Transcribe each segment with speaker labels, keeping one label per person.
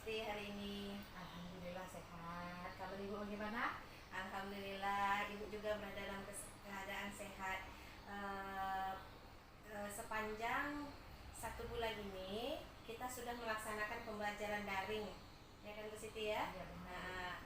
Speaker 1: Siti hari ini?
Speaker 2: Alhamdulillah sehat. Kabar Ibu bagaimana?
Speaker 1: Alhamdulillah, Ibu juga berada dalam keadaan sehat. Eh, Sepanjang 1 bulan ini kita sudah melaksanakan pembelajaran daring, ya kan Bu Siti ya?
Speaker 2: Iya benar.
Speaker 1: Nah,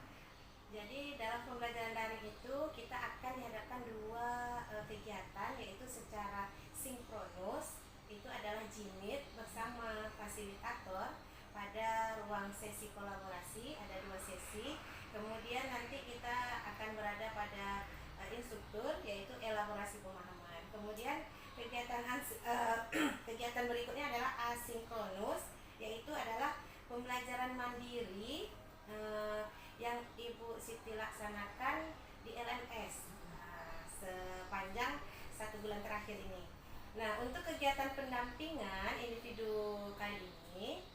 Speaker 1: jadi dalam pembelajaran daring itu kita akan dihadapkan dua kegiatan, yaitu secara sinkronus. Itu adalah jimit bersama fasilitator pada ruang sesi kolaborasi, ada 2 sesi. Kemudian nanti kita akan berada pada instruktur, yaitu elaborasi pemahaman. Kemudian kegiatan berikutnya adalah asinkronus, yaitu adalah pembelajaran mandiri yang Ibu Siti laksanakan di LMS sepanjang 1 bulan terakhir ini. Nah, untuk kegiatan pendampingan individu kali ini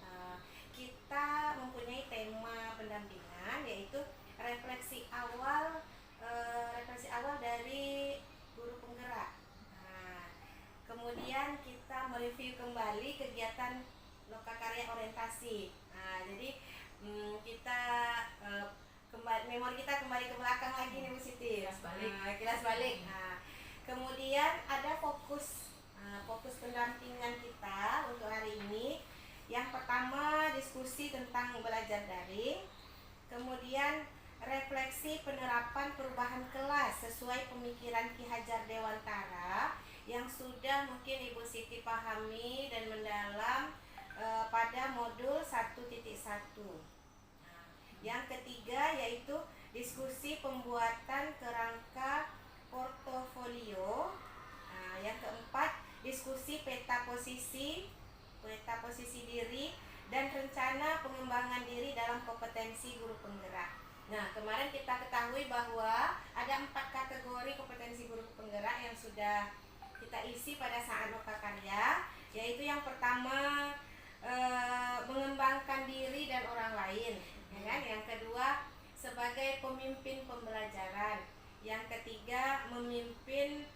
Speaker 1: kita mempunyai tema pendampingan, yaitu refleksi awal dari guru penggerak. Kemudian kita mereview kembali kegiatan lokakarya orientasi. Jadi kita memori kita kembali ke belakang lagi nih Bu Siti. Kilas balik. Kemudian ada fokus pendampingan kita untuk hari ini. Yang pertama, diskusi tentang belajar daring. Kemudian refleksi penerapan perubahan kelas sesuai pemikiran Ki Hajar Dewantara yang sudah mungkin Ibu Siti pahami dan mendalam pada modul 1.1. Yang ketiga yaitu diskusi pembuatan kerangka portofolio. Yang keempat, diskusi peta posisi diri dan rencana pengembangan diri dalam kompetensi guru penggerak. Nah, kemarin kita ketahui bahwa ada 4 kategori kompetensi guru penggerak yang sudah kita isi pada saat lokakarya, yaitu yang pertama mengembangkan diri dan orang lain, ya kan? Yang kedua, sebagai pemimpin pembelajaran. Yang ketiga, memimpin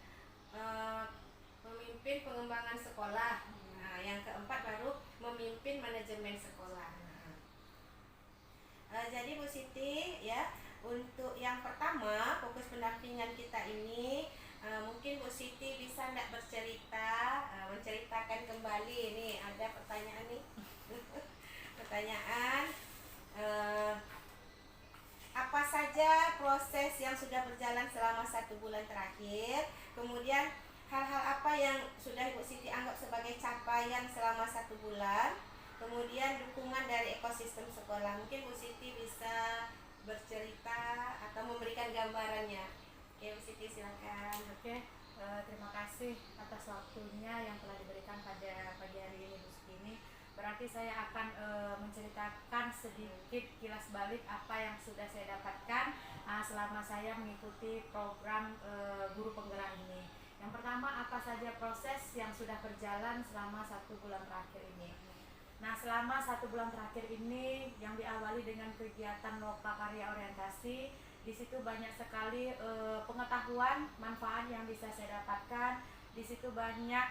Speaker 1: pengembangan sekolah. Nah, yang keempat baru memimpin manajemen sekolah. Jadi Bu Siti ya, untuk yang pertama fokus pendampingan kita ini, mungkin Bu Siti bisa enggak menceritakan kembali. Nih ada pertanyaan nih. Pertanyaan, apa saja proses yang sudah berjalan selama 1 bulan terakhir, kemudian hal-hal apa yang sudah Ibu Siti anggap sebagai capaian selama 1 bulan, kemudian dukungan dari ekosistem sekolah. Mungkin Bu Siti bisa bercerita atau memberikan gambarannya. Oke, Bu Siti silakan.
Speaker 2: Oke, terima kasih atas waktunya yang telah diberikan pada pagi hari ini Bu Siti. Berarti saya akan menceritakan sedikit kilas balik apa yang sudah saya dapatkan selama saya mengikuti program guru penggerak ini. Yang pertama, apa saja proses yang sudah berjalan selama 1 bulan terakhir ini. Nah, selama 1 bulan terakhir ini yang diawali dengan kegiatan lokakarya orientasi, di situ banyak sekali pengetahuan, manfaat yang bisa saya dapatkan. Di situ banyak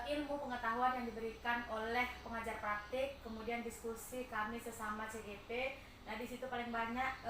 Speaker 2: ilmu pengetahuan yang diberikan oleh pengajar praktik, kemudian diskusi kami sesama CGP. Nah, di situ paling banyak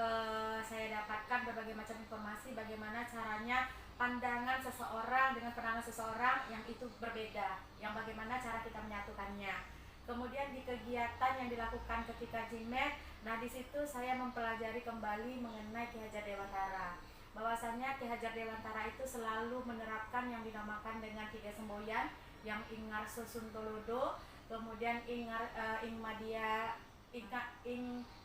Speaker 2: saya dapatkan berbagai macam informasi bagaimana caranya pandangan seseorang dengan pandangan seseorang yang itu berbeda, yang bagaimana cara kita menyatukannya. Kemudian di kegiatan yang dilakukan ketika JIMET, nah di situ saya mempelajari kembali mengenai Ki Hajar Dewantara. Bahwasannya Ki Hajar Dewantara itu selalu menerapkan yang dinamakan dengan 3 semboyan, yang Ing Ngarso Suntolodo, kemudian Ing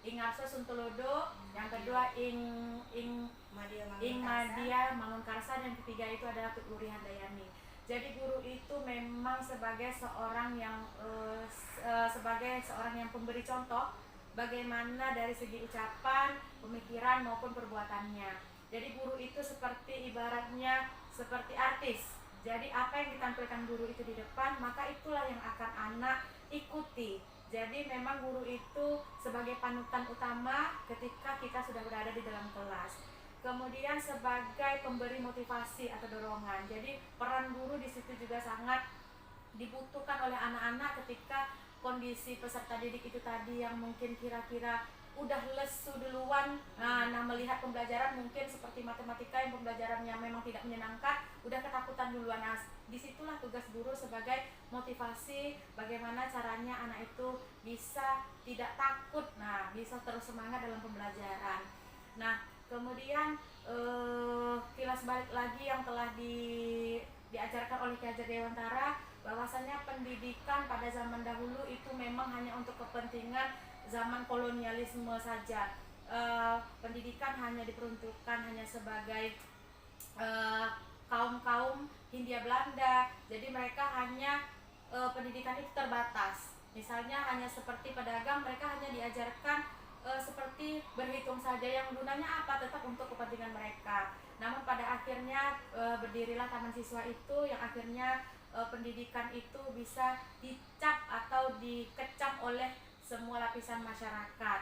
Speaker 2: Ngarso Suntolodo, yang kedua Ing Madia Mangunkarsa, dan ketiga itu adalah Tuturi Handayani. Jadi guru itu memang sebagai seorang yang pemberi contoh bagaimana dari segi ucapan, pemikiran maupun perbuatannya. Jadi guru itu seperti ibaratnya seperti artis. Jadi apa yang ditampilkan guru itu di depan, maka itulah yang akan anak ikuti. Jadi memang guru itu sebagai panutan utama ketika kita sudah berada di dalam kelas. Kemudian sebagai pemberi motivasi atau dorongan. Jadi peran guru di situ juga sangat dibutuhkan oleh anak-anak ketika kondisi peserta didik itu tadi yang mungkin kira-kira udah lesu duluan. Nah, melihat pembelajaran mungkin seperti matematika yang pembelajarannya memang tidak menyenangkan, udah ketakutan duluan. Nah, disitulah tugas guru sebagai motivasi bagaimana caranya anak itu bisa tidak takut, nah bisa terus semangat dalam pembelajaran. Nah, kemudian kilas balik lagi yang telah diajarkan oleh Ki Hajar Dewantara, bahwasanya pendidikan pada zaman dahulu itu memang hanya untuk kepentingan zaman kolonialisme saja. Pendidikan hanya diperuntukkan hanya sebagai kaum Hindia Belanda, jadi mereka hanya pendidikan itu terbatas. Misalnya hanya seperti pedagang, mereka hanya diajarkan seperti berhitung saja, yang gunanya apa? Tetap untuk kepentingan mereka. Namun pada akhirnya berdirilah taman siswa itu, yang akhirnya pendidikan itu bisa dicap atau dikecam oleh semua lapisan masyarakat.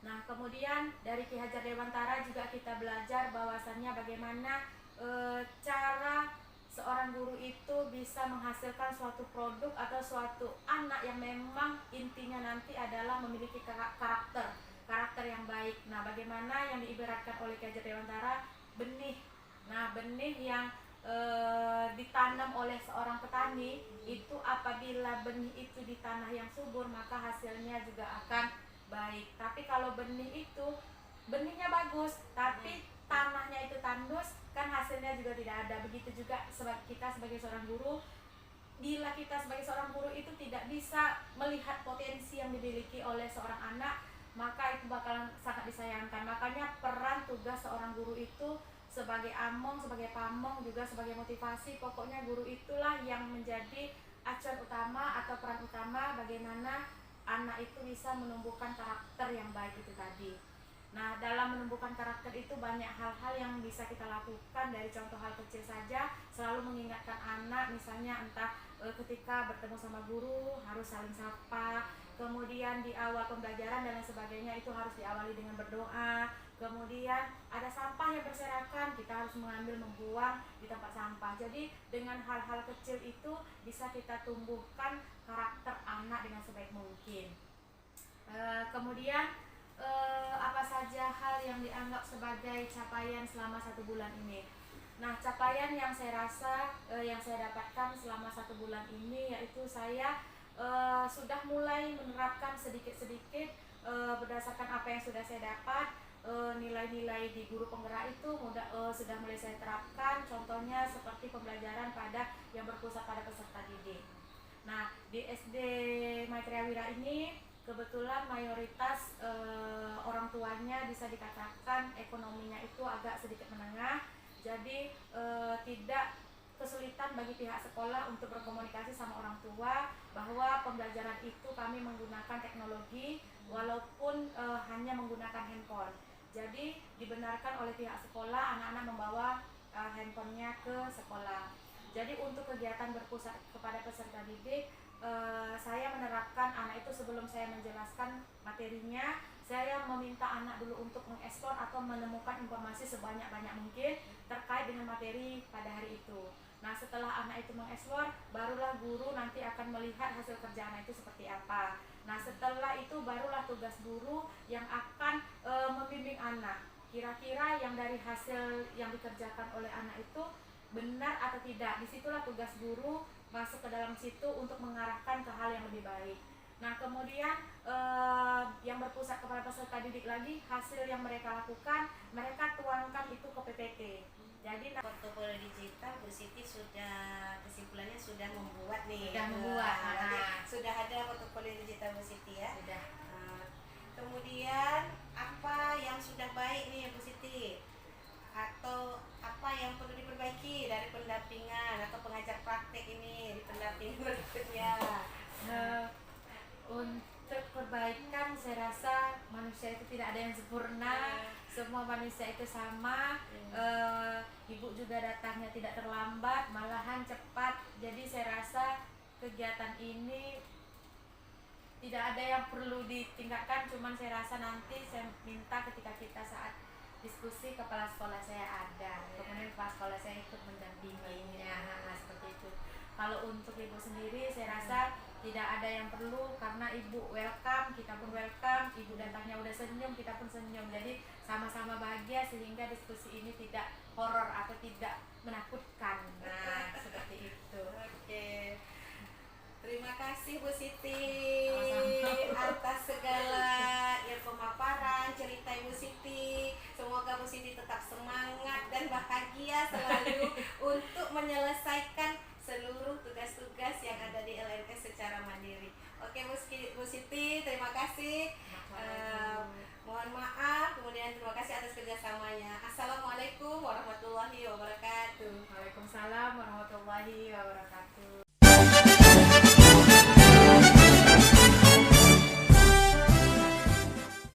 Speaker 2: Nah, kemudian dari Ki Hajar Dewantara juga kita belajar bahwasannya bagaimana cara seorang guru itu bisa menghasilkan suatu produk atau suatu anak yang memang intinya nanti adalah memiliki karakter yang baik. Nah, bagaimana yang diibaratkan oleh Ki Hajar Dewantara, benih. Nah, benih yang ditanam oleh seorang petani itu, apabila benih itu di tanah yang subur maka hasilnya juga akan baik. Tapi kalau benih itu benihnya bagus tapi tanahnya itu tandus, kan hasilnya juga tidak ada. Begitu juga kita sebagai seorang guru, bila kita sebagai seorang guru itu tidak bisa melihat potensi yang dimiliki oleh seorang anak, maka itu bakalan sangat disayangkan. Makanya peran tugas seorang guru itu sebagai among, sebagai pamong, juga sebagai motivasi. Pokoknya guru itulah yang menjadi acuan utama atau peran utama bagaimana anak itu bisa menumbuhkan karakter yang baik itu tadi. Nah, dalam menumbuhkan karakter itu banyak hal-hal yang bisa kita lakukan, dari contoh hal kecil saja, selalu mengingatkan anak, misalnya entah ketika bertemu sama guru harus saling sapa, kemudian di awal pembelajaran dan lain sebagainya itu harus diawali dengan berdoa. Kemudian ada sampah yang berserakan, kita harus mengambil, membuang di tempat sampah. Jadi dengan hal-hal kecil itu bisa kita tumbuhkan karakter anak dengan sebaik mungkin. Kemudian apa saja hal yang dianggap sebagai capaian selama 1 bulan ini? Nah, capaian yang saya rasa yang saya dapatkan selama 1 bulan ini yaitu saya sudah mulai menerapkan sedikit-sedikit berdasarkan apa yang sudah saya dapat. Nilai-nilai di guru penggerak itu sudah mulai saya terapkan, contohnya seperti pembelajaran yang berpusat pada peserta didik. Nah, di SD Maitreya Wira ini kebetulan mayoritas orang tuanya bisa dikatakan ekonominya itu agak sedikit menengah, jadi tidak kesulitan bagi pihak sekolah untuk berkomunikasi sama orang tua bahwa pembelajaran itu kami menggunakan teknologi walaupun hanya menggunakan handphone. Jadi dibenarkan oleh pihak sekolah anak-anak membawa handphonenya ke sekolah. Jadi untuk kegiatan berpusat kepada peserta didik, saya menerapkan anak itu sebelum saya menjelaskan materinya, saya meminta anak dulu untuk mengeksplor atau menemukan informasi sebanyak-banyak mungkin terkait dengan materi pada hari itu. Nah, setelah anak itu mengeksplor, barulah guru nanti akan melihat hasil kerja anak itu seperti apa. Nah, setelah itu barulah tugas guru yang akan membimbing anak. Kira-kira yang dari hasil yang dikerjakan oleh anak itu benar atau tidak. Disitulah tugas guru masuk ke dalam situ untuk mengarahkan ke hal yang lebih baik. Nah, kemudian yang berpusat kepada peserta didik lagi, hasil yang mereka lakukan, mereka tuangkan itu ke PPT. Jadi
Speaker 1: portofolio digital Bu Siti sudah, kesimpulannya sudah membuat nih. Sudah ada portofolio digital Bu Siti ya.
Speaker 2: Sudah.
Speaker 1: Kemudian apa yang sudah baik nih Bu Siti? Atau apa yang perlu diperbaiki dari pendampingan atau pengajar praktek ini di pendampingan berikutnya?
Speaker 2: Untuk perbaikan, saya rasa manusia itu tidak ada yang sempurna. Semua manusia itu sama. Ibu juga datangnya tidak terlambat, malahan cepat. Jadi saya rasa kegiatan ini tidak ada yang perlu ditingkatkan. Cuman saya rasa nanti saya minta ketika kita saat diskusi, kepala sekolah saya ada, kemudian kepala sekolah saya ikut mendampinginya, seperti itu. Kalau untuk ibu sendiri saya rasa tidak ada yang perlu, karena ibu welcome, kita pun welcome, ibu datangnya udah senyum, kita pun senyum, jadi sama-sama bahagia sehingga diskusi ini tidak horor atau tidak menakutkan. Nah, seperti itu.
Speaker 1: Oke. Terima kasih Bu Siti
Speaker 2: Sama-sama.
Speaker 1: atas segala ya pemaparan cerita Ibu Siti. Semoga Bu Siti tetap semangat dan bahagia selalu untuk menyelesaikan seluruh tugas-tugas yang ada di LMS secara mandiri. Oke Bu Siti, terima kasih. Mohon maaf, kemudian terima kasih atas kerjasamanya. Assalamualaikum warahmatullahi wabarakatuh.
Speaker 2: Waalaikumsalam warahmatullahi wabarakatuh.